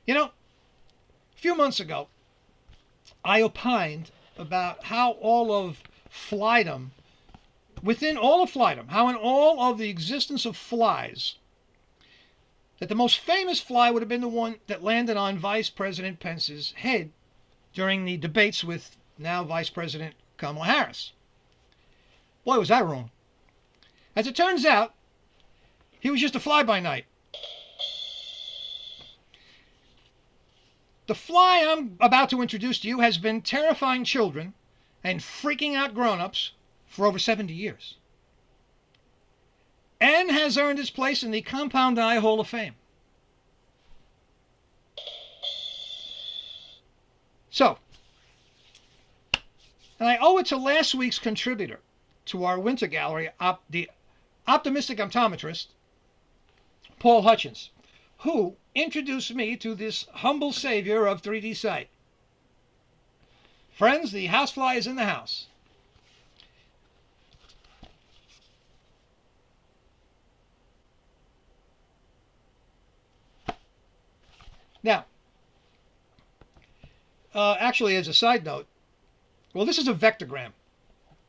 You know, a few months ago, I opined about how all of flydom, within all of flydom, how in all of the existence of flies, that the most famous fly would have been the one that landed on Vice President Pence's head during the debates with now Vice President Kamala Harris. Boy, was I wrong. As it turns out, he was just a fly-by-night. The fly I'm about to introduce to you has been terrifying children and freaking out grown-ups for over 70 years. And has earned its place in the Compound Eye Hall of Fame. So, and I owe it to last week's contributor to our winter gallery, the optimistic optometrist, Paul Hutchins, who introduced me to this humble savior of 3D sight. Friends, the housefly is in the house. Now, actually, as a side note, well, this is a vectogram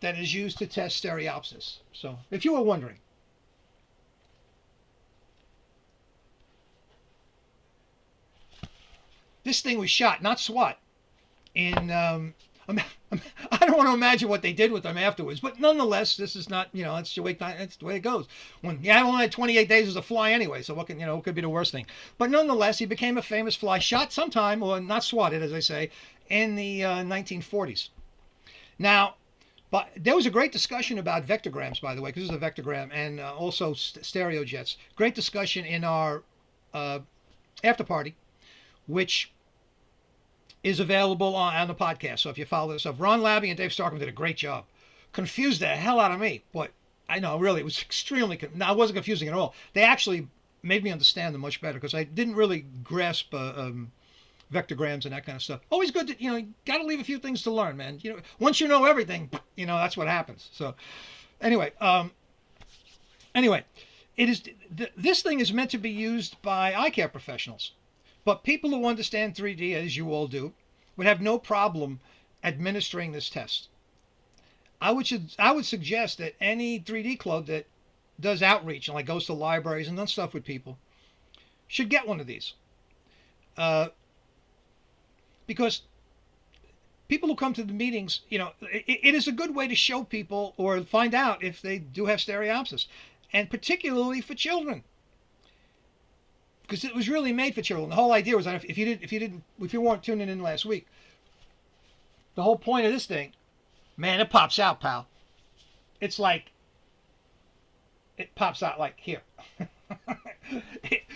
that is used to test stereopsis. So, if you were wondering. This thing was shot, not SWAT, in, I don't want to imagine what they did with them afterwards, but nonetheless, this is not, that's the way it goes. I only had 28 days as a fly anyway, so what could be the worst thing? But nonetheless, he became a famous fly, shot sometime, or not swatted, as I say, in the 1940s. Now, but there was a great discussion about vectograms, by the way, because this is a vectogram, and also stereo jets. Great discussion in our after party, which is available on the podcast. So if you follow this up, Ron Labby and Dave Starkman did a great job. Confused the hell out of me, but I know, really, it was extremely, no, it wasn't confusing at all. They actually made me understand them much better because I didn't really grasp vectograms and that kind of stuff. Always good to, you got to leave a few things to learn, man. Once you know everything, that's what happens. So anyway, this thing is meant to be used by eye care professionals. But people who understand 3D, as you all do, would have no problem administering this test. I would suggest that any 3D club that does outreach and like goes to libraries and does stuff with people should get one of these. Because people who come to the meetings, it is a good way to show people or find out if they do have stereopsis, and particularly for children. Because it was really made for children. The whole idea was that if you weren't tuning in last week, the whole point of this thing, man, it pops out, pal. It's like, it pops out like here.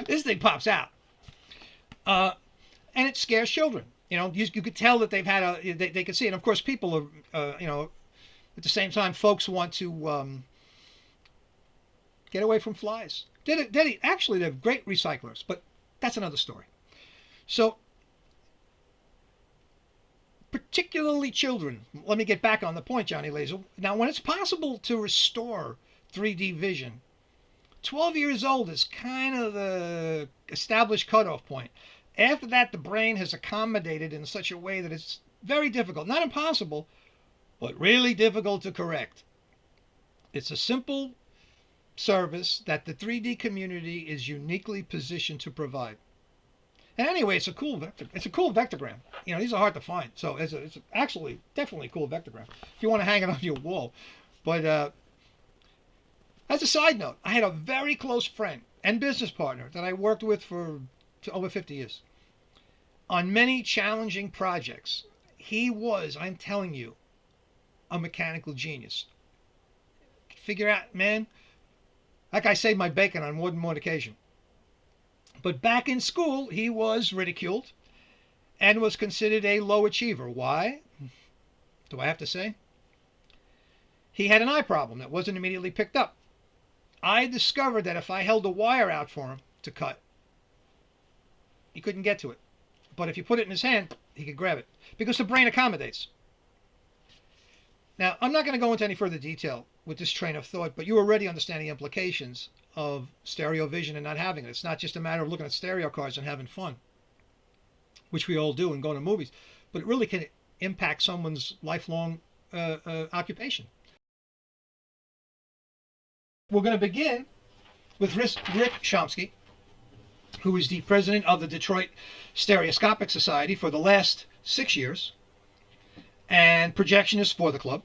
This thing pops out, and it scares children. You could tell that they've had they can see it. And of course, people are, at the same time, folks want to get away from flies. Actually, they're great recyclers, but that's another story. So, particularly children, let me get back on the point, Johnny Laser. Now, when it's possible to restore 3D vision, 12 years old is kind of the established cutoff point. After that, the brain has accommodated in such a way that it's very difficult, not impossible, but really difficult to correct. It's a simple service that the 3D community is uniquely positioned to provide. And anyway, it's a cool vectogram. These are hard to find, so it's actually definitely a cool vectogram if you want to hang it on your wall. But as a side note, I had a very close friend and business partner that I worked with for over 50 years on many challenging projects. He was, I'm telling you, a mechanical genius. Figure out, man. Like I saved my bacon on more than one occasion. But back in school, he was ridiculed and was considered a low achiever. Why? Do I have to say? He had an eye problem that wasn't immediately picked up. I discovered that if I held a wire out for him to cut, he couldn't get to it. But if you put it in his hand, he could grab it. Because the brain accommodates. Now, I'm not going to go into any further detail with this train of thought, but you already understand the implications of stereo vision and not having it. It's not just a matter of looking at stereo cards and having fun. which we all do and go to movies, but it really can impact someone's lifelong occupation. We're going to begin with Rick Chomsky, who is the president of the Detroit Stereoscopic Society for the last 6 years and projectionist for the club.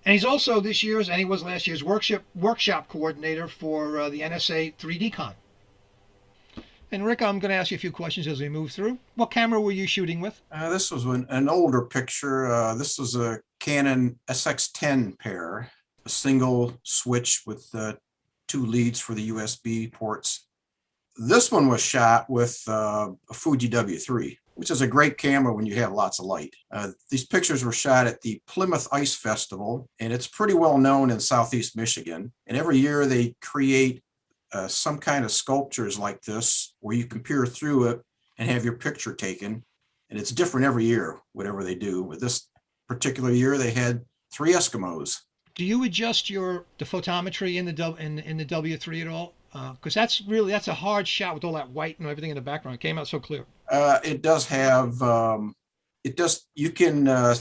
And he's also this year's, and he was last year's, workshop coordinator for the NSA 3D Con. And Rick, I'm going to ask you a few questions as we move through. What camera were you shooting with? This was an older picture. This was a Canon SX10 pair, a single switch with 2 leads for the USB ports. This one was shot with a Fuji W3, which is a great camera when you have lots of light. These pictures were shot at the Plymouth Ice Festival, and it's pretty well known in Southeast Michigan. And every year they create some kind of sculptures like this where you can peer through it and have your picture taken. And it's different every year, whatever they do. With this particular year, they had 3 Eskimos. Do you adjust the photometry in the W3 at all? Because that's a hard shot with all that white and everything in the background. It came out so clear. It does have, you can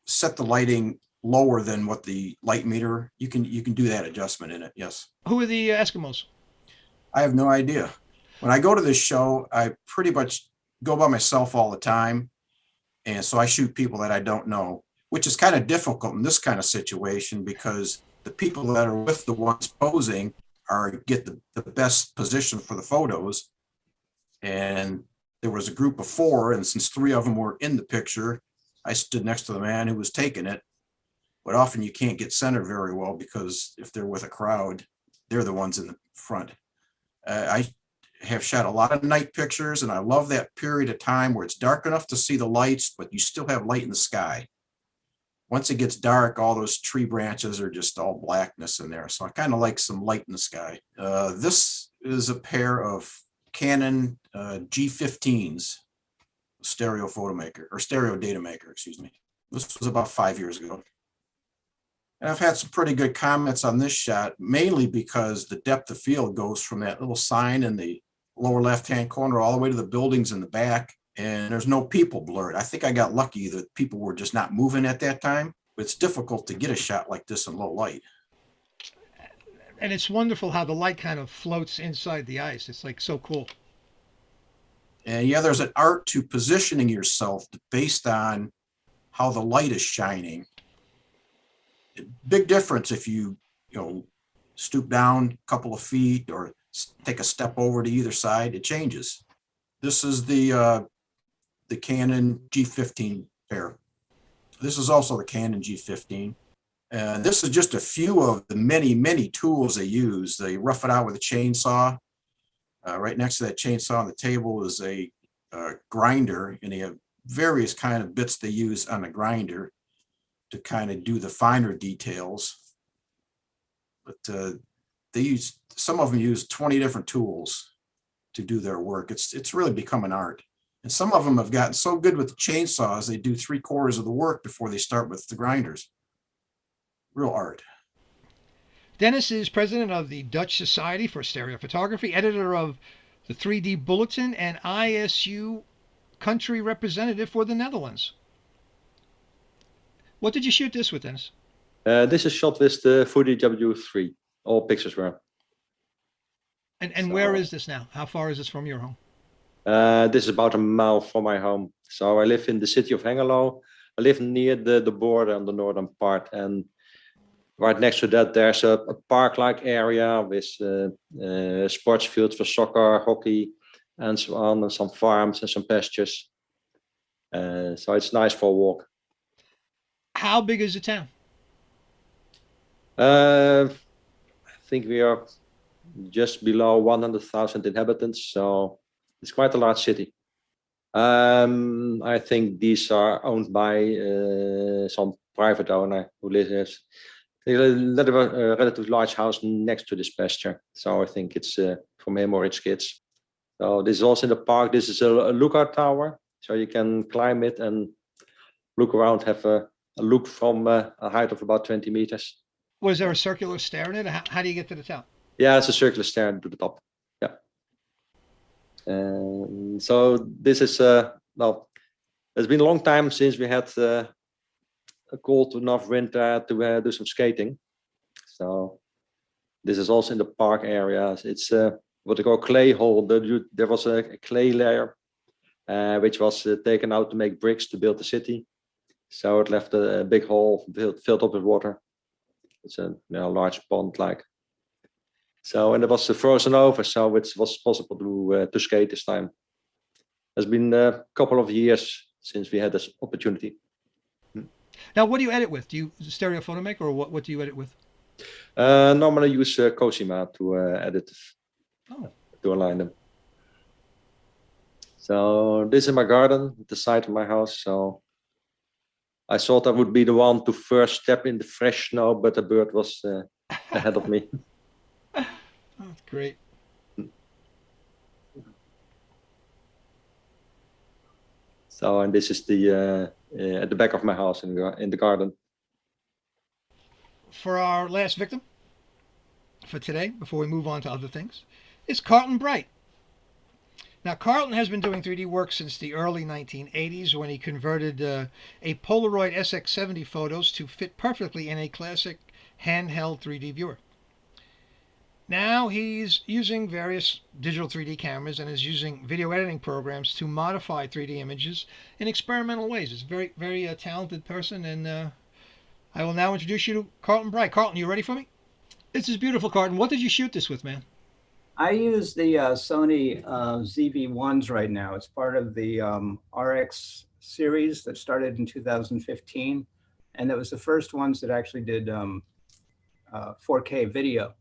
set the lighting lower than what the light meter, you can do that adjustment in it, yes. Who are the Eskimos? I have no idea. When I go to this show, I pretty much go by myself all the time. And so I shoot people that I don't know, which is kind of difficult in this kind of situation because the people that are with the ones posing get the best position for the photos. And there was a group of 4, and since 3 of them were in the picture, I stood next to the man who was taking it. But often you can't get centered very well because if they're with a crowd, they're the ones in the front. I have shot a lot of night pictures, and I love that period of time where it's dark enough to see the lights, but you still have light in the sky. Once it gets dark, all those tree branches are just all blackness in there. So I kind of like some light in the sky. This is a pair of Canon G15s, stereo data maker, excuse me. This was about 5 years ago. And I've had some pretty good comments on this shot, mainly because the depth of field goes from that little sign in the lower left-hand corner all the way to the buildings in the back. And there's no people blurred. I think I got lucky that people were just not moving at that time. But it's difficult to get a shot like this in low light. And it's wonderful how the light kind of floats inside the ice. It's like so cool. And yeah, there's an art to positioning yourself based on how the light is shining. Big difference if you stoop down a couple of feet or take a step over to either side. It changes. This is the Canon G15 pair. This is also the Canon G15. And this is just a few of the many, many tools they use. They rough it out with a chainsaw. Right next to that chainsaw on the table is a grinder, and they have various kind of bits they use on the grinder to kind of do the finer details. But some of them use 20 different tools to do their work. It's really become an art. And some of them have gotten so good with the chainsaws, they do 3/4 of the work before they start with the grinders. Real art. Dennis is president of the Dutch Society for Stereophotography, editor of the 3D Bulletin, and ISU country representative for the Netherlands. What did you shoot this with, Dennis? This is shot with the Fuji W3. All pictures were. And where is this now? How far is this from your home? This is about a mile from my home. So I live in the city of Hengelo. I live near the border on the northern part, and right next to that there's a park-like area with sports fields for soccer, hockey, and so on, and some farms and some pastures. So it's nice for a walk. How big is the town? I think we are just below 100,000 inhabitants, so it's quite a large city. I think these are owned by some private owner who lives in a relatively large house next to this pasture. So I think it's from him or its kids. So this is also in the park. This is a Luka Tower, so you can climb it and look around, have a look from a height of about 20 meters. Was there a circular stair in it? How do you get to the top? Yeah, it's a circular stair to the top. Yeah. So this is, well, It's been a long time since we had a cold enough winter to do some skating. So this is also in the park area. It's what they call clay hole. There was a clay layer which was taken out to make bricks to build the city. So it left a big hole filled up with water. It's a large pond like. So, and it was frozen over, so it was possible to skate this time. It's been a couple of years since we had this opportunity. Now, what do you edit with? Do you stereo photo maker, or what do you edit with? Normally I use Cosima to edit, to align them. So this is my garden, the side of my house. So I thought I would be the one to first step in the fresh snow, but the bird was ahead of me. That's great. So, and this is the at the back of my house in the garden. For our last victim for today, before we move on to other things, is Carlton Bright. Now, Carlton has been doing 3D work since the early 1980s, when he converted a Polaroid SX70 photos to fit perfectly in a classic handheld 3D viewer. Now he's using various digital 3D cameras and is using video editing programs to modify 3D images in experimental ways. He's a very, very talented person, and I will now introduce you to Carlton Bright. Carlton, you ready for me? This is beautiful, Carlton. What did you shoot this with, man? I use the Sony ZV-1s right now. It's part of the RX series that started in 2015. And it was the first ones that actually did 4K video,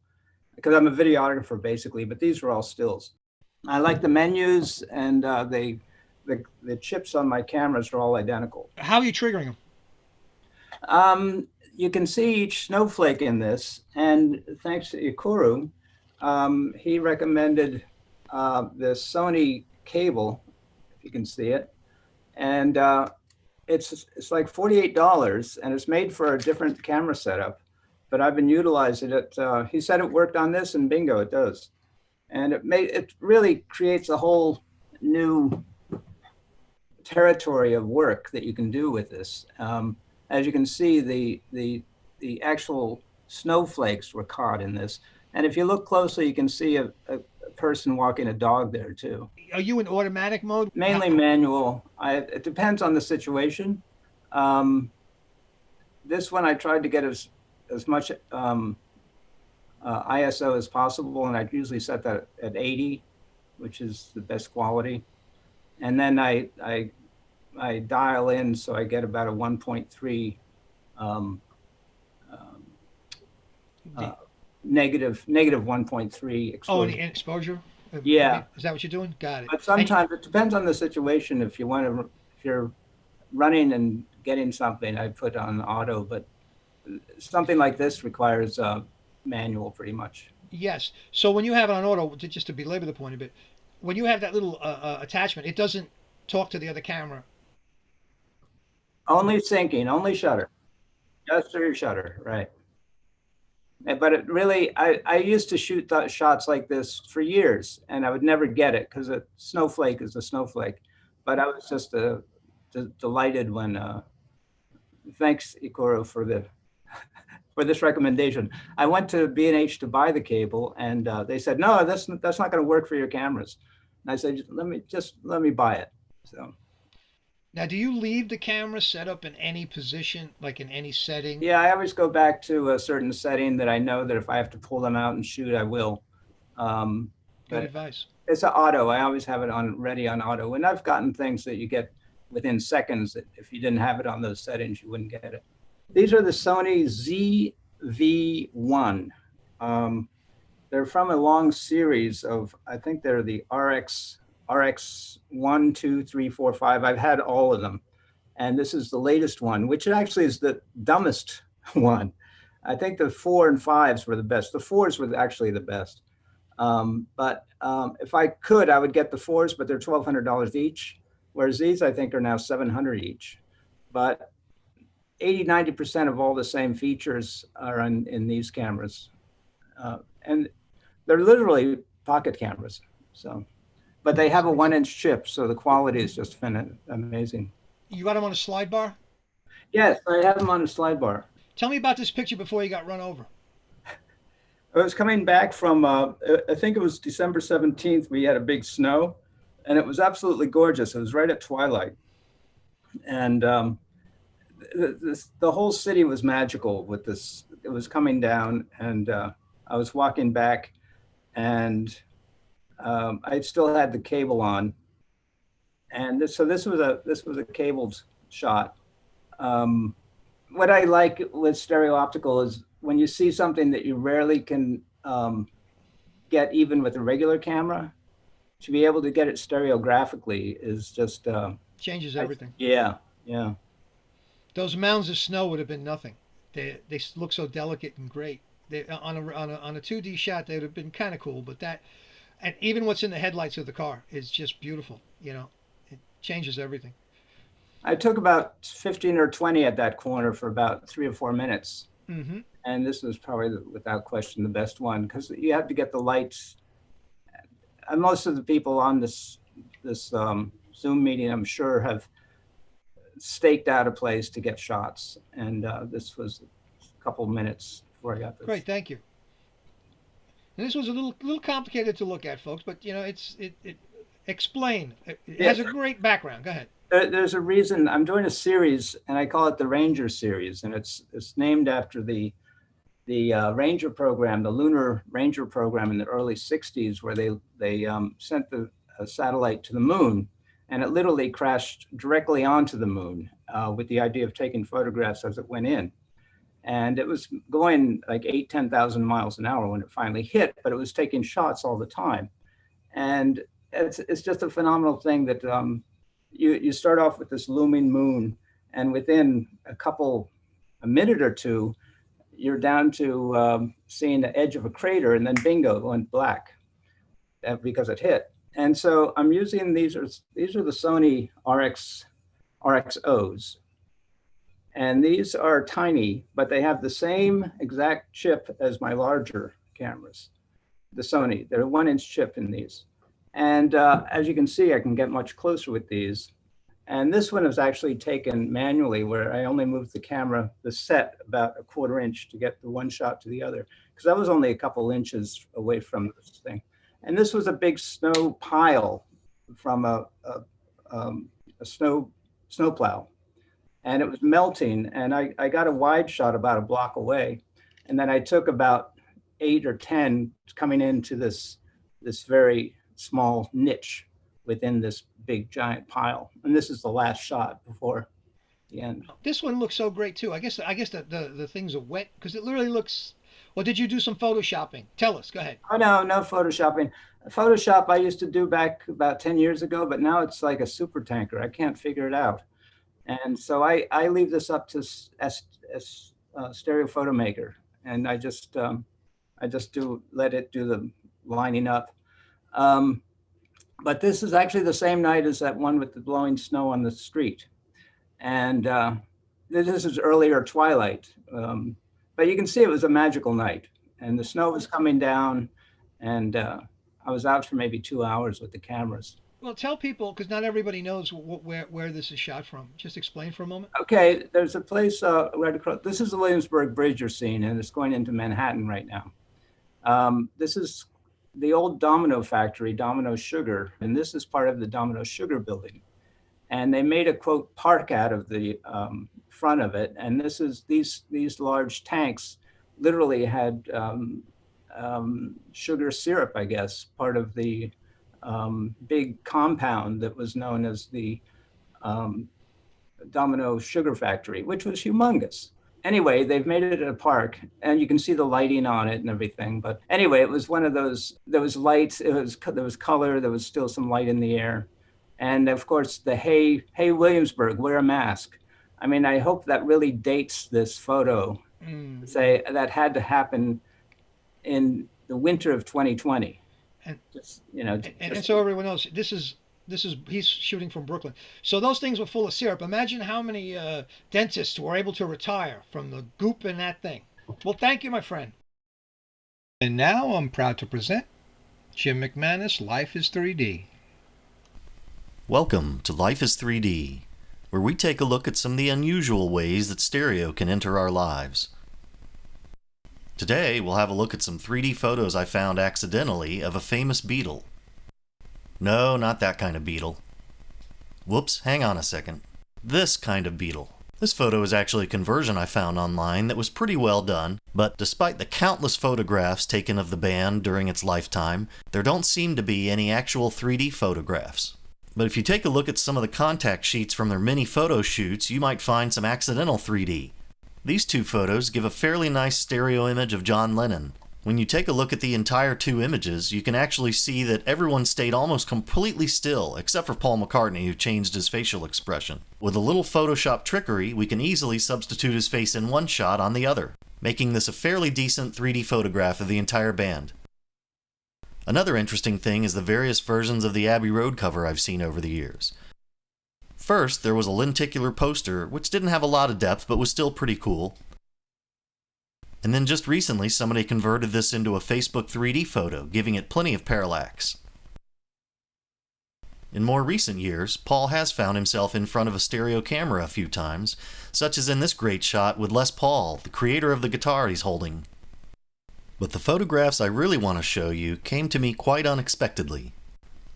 because I'm a videographer basically, but these were all stills. I like the menus, and the chips on my cameras are all identical. How are you triggering them? You can see each snowflake in this, and thanks to Ikuru, he recommended the Sony cable, if you can see it, and it's like $48, and it's made for a different camera setup, but I've been utilizing it. He said it worked on this, and bingo, it does. And it really creates a whole new territory of work that you can do with this. As you can see, the actual snowflakes were caught in this. And if you look closely, you can see a person walking a dog there too. Are you in automatic mode? Mainly manual. It depends on the situation. This one I tried to get as much ISO as possible, and I usually set that at 80, which is the best quality. And then I dial in, so I get about a 1.3 negative 1.3 exposure. Oh, and exposure? Yeah. Is that what you're doing? Got it. But sometimes it depends on the situation. If you're running and getting something, I put on auto, but something like this requires manual pretty much. Yes. So when you have it on auto, just to belabor the point a bit, when you have that little attachment, it doesn't talk to the other camera. Only syncing, only shutter. Just through your shutter, right. But it really, I used to shoot shots like this for years, and I would never get it because a snowflake is a snowflake. But I was just delighted when, thanks Ikoro for for this recommendation. I went to B&H to buy the cable, and they said, no, that's not going to work for your cameras. And I said, let me buy it. So. Now, do you leave the camera set up in any position, like in any setting? Yeah, I always go back to a certain setting that I know that if I have to pull them out and shoot, I will. Good advice. It's an auto. I always have it ready on auto. And I've gotten things that you get within seconds that if you didn't have it on those settings, you wouldn't get it. These are the Sony ZV-1. They're from a long series of, I think they're the RX 1, 2, 3, 4, 5. I've had all of them. And this is the latest one, which actually is the dumbest one. I think the 4 and 5s were the best. The 4s were actually the best. But if I could, I would get the 4s, but they're $1,200 each. Whereas these, I think, are now $700 each. But 80–90% of all the same features are in these cameras. And they're literally pocket cameras. So. But they have a 1-inch chip, so the quality is just amazing. You got them on a slide bar? Yes, I have them on a slide bar. Tell me about this picture before you got run over. I was coming back from, I think it was December 17th. We had a big snow, and it was absolutely gorgeous. It was right at twilight. And the whole city was magical with this. It was coming down, and I was walking back, and I still had the cable on. And this was a cabled shot. What I like with stereo optical is when you see something that you rarely can get even with a regular camera, to be able to get it stereographically is just Changes everything. Yeah. Those mounds of snow would have been nothing. They look so delicate and great. They, on a 2D shot, they would have been kind of cool. But that, and even what's in the headlights of the car is just beautiful. You know, it changes everything. I took about 15 or 20 at that corner for about 3 or 4 minutes. Mm-hmm. And this was probably, without question, the best one, because you have to get the lights. And most of the people on this Zoom meeting, I'm sure, have staked out a place to get shots. And this was a couple of minutes before I got this. Great, thank you. And this was a little complicated to look at, folks, but you know, it explain. It has a great background. Go ahead. There's a reason I'm doing a series, and I call it the Ranger series, and it's named after the Ranger program, the Lunar Ranger program in the early 60s, where they sent a satellite to the moon, and it literally crashed directly onto the moon with the idea of taking photographs as it went in. And it was going like 10,000 miles an hour when it finally hit, but it was taking shots all the time. And it's just a phenomenal thing that you start off with this looming moon, and within a minute or two, you're down to seeing the edge of a crater, and then bingo, it went black because it hit. And so I'm using these are the Sony RXOs, and these are tiny, but they have the same exact chip as my larger cameras, the Sony. They're a 1-inch chip in these. And as you can see, I can get much closer with these. And this one was actually taken manually, where I only moved the set about a 1/4 inch to get the one shot to the other, because I was only a couple inches away from this thing. And this was a big snow pile from a snowplow. And it was melting. And I got a wide shot about a block away. And then I took about 8 or 10 coming into this very small niche within this big giant pile. And this is the last shot before the end. This one looks so great too. I guess the things are wet because it literally looks. Or did you do some photoshopping? Tell us. Go ahead. Oh, no photoshopping. Photoshop I used to do back about 10 years ago, but now it's like a super tanker. I can't figure it out. And so I leave this up to Stereo Photomaker, and I just let it do the lining up. But this is actually the same night as that one with the blowing snow on the street. And this is earlier twilight. But you can see it was a magical night, and the snow was coming down, and I was out for maybe 2 hours with the cameras. Well, tell people, because not everybody knows where this is shot from. Just explain for a moment. Okay, there's a place right across. This is the Williamsburg Bridge you're seeing, and it's going into Manhattan right now. This is the old Domino factory, Domino Sugar, and this is part of the Domino Sugar building. And they made a, quote, park out of the front of it. And this is these large tanks literally had sugar syrup, I guess, part of the big compound that was known as the Domino Sugar Factory, which was humongous. Anyway, they've made it a park, and you can see the lighting on it and everything. But anyway, it was one of those, there was lights, there was color, there was still some light in the air. And of course, the hey Williamsburg, wear a mask. I mean, I hope that really dates this photo. Say that had to happen in the winter of 2020. And just, you know, and so everyone knows this is he's shooting from Brooklyn. So those things were full of syrup. Imagine how many dentists were able to retire from the goop in that thing. Well, thank you, my friend. And now I'm proud to present Jim McManus, Life is 3D. Welcome to Life is 3D, where we take a look at some of the unusual ways that stereo can enter our lives. Today, we'll have a look at some 3D photos I found accidentally of a famous Beatle. No, not that kind of Beatle. Whoops, hang on a second. This kind of Beatle. This photo is actually a conversion I found online that was pretty well done, but despite the countless photographs taken of the band during its lifetime, there don't seem to be any actual 3D photographs. But if you take a look at some of the contact sheets from their mini photo shoots, you might find some accidental 3D. These two photos give a fairly nice stereo image of John Lennon. When you take a look at the entire two images, you can actually see that everyone stayed almost completely still, except for Paul McCartney, who changed his facial expression. With a little Photoshop trickery, we can easily substitute his face in one shot on the other, making this a fairly decent 3D photograph of the entire band. Another interesting thing is the various versions of the Abbey Road cover I've seen over the years. First, there was a lenticular poster, which didn't have a lot of depth but was still pretty cool. And then just recently, somebody converted this into a Facebook 3D photo, giving it plenty of parallax. In more recent years, Paul has found himself in front of a stereo camera a few times, such as in this great shot with Les Paul, the creator of the guitar he's holding. But the photographs I really want to show you came to me quite unexpectedly.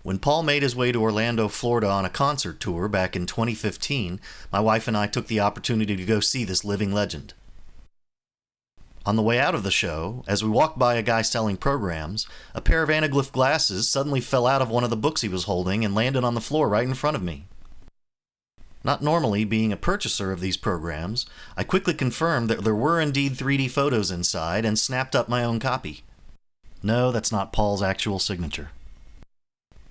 When Paul made his way to Orlando, Florida on a concert tour back in 2015, my wife and I took the opportunity to go see this living legend. On the way out of the show, as we walked by a guy selling programs, a pair of ANAGLYPH glasses suddenly fell out of one of the books he was holding and landed on the floor right in front of me. Not normally being a purchaser of these programs, I quickly confirmed that there were indeed 3D photos inside and snapped up my own copy. No, that's not Paul's actual signature.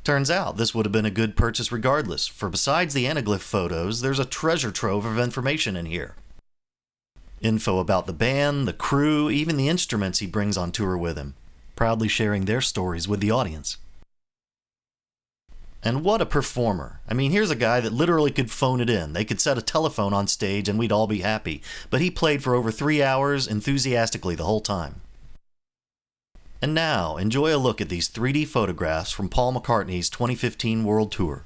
Turns out this would have been a good purchase regardless, for besides the ANAGLYPH photos, there's a treasure trove of information in here. Info about the band, the crew, even the instruments he brings on tour with him, proudly sharing their stories with the audience. And what a performer. I mean, here's a guy that literally could phone it in. They could set a telephone on stage and we'd all be happy. But he played for over 3 hours enthusiastically the whole time. And now, enjoy a look at these 3D photographs from Paul McCartney's 2015 World Tour.